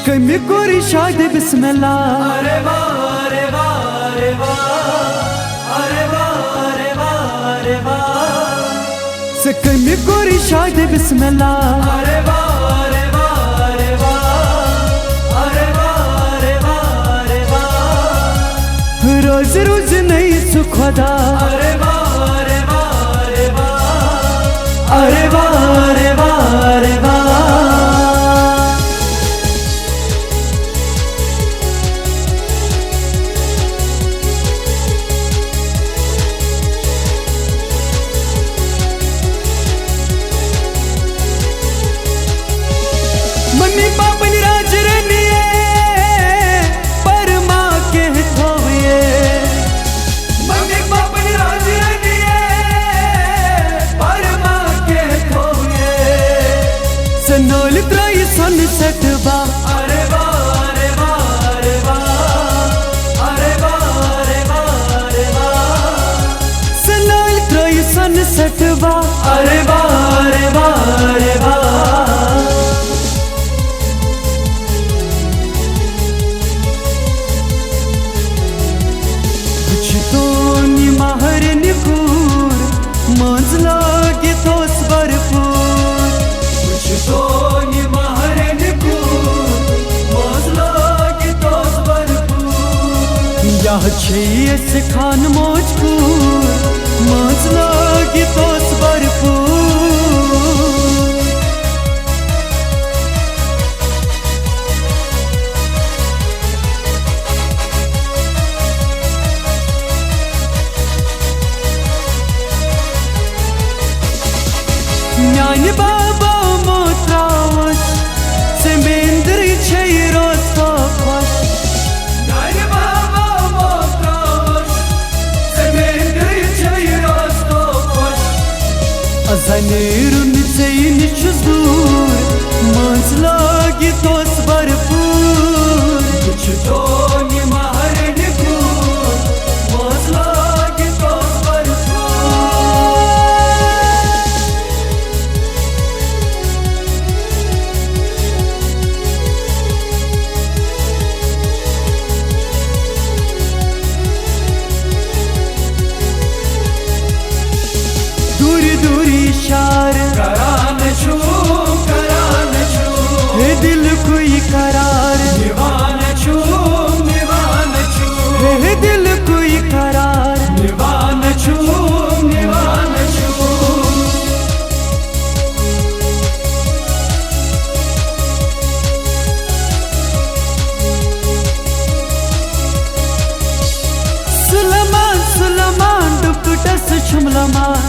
कमी गोरी शादी बिस्मिल्लाह। अरे वाह अरे वाह अरे वाह अरे वाह अरे वाह अरे वाह। से कमी गोरी शादी बिस्मिल्लाह। अरे वाह अरे वाह अरे वाह अरे वाह अरे वाह अरे वाह। रोज रोज नहीं सुखदा। अरे वाह अरे वाह अरे वाह अरे वाह अरे वाह अरे वाह। मम्मी पापा ने राज रनिए पर माँ के थोवे। मम्मी पापा ने राज रनिए पर माँ के थोवे। सनोल त्राई सन सटबा। अरे वाह अरे वाह अरे वाह अरे वाह अरे वाह अरे वाह। सनोल त्राई सन सटबा। अरे वाह अरे वाह अरे वाह। महर निकूर मंज लागे तोस भरपूर। कुछ तो महर निकूर मंज लागे तोस भरपूर। यह छे से खान मौजपूर मंज लागे तोस भरपूर। न्यान बाबा मोत्रावश से मेंद्र छे रोज तो खुश। न्यान बाबा मोत्रावश से मेंद्र छे रोज तो खुश। अजनेरुन से निश दूर मंज लागे तोस भरपूर। कुछ तो महर निकूर मंज लागे तोस भरपूर। दूरी दूरी इशार करान छू हे दिल कोई करार। निवान छू हे दिल कोई करार। निवान छू निवान छू। सुलमान सुलमान डुपटस छुमलमान।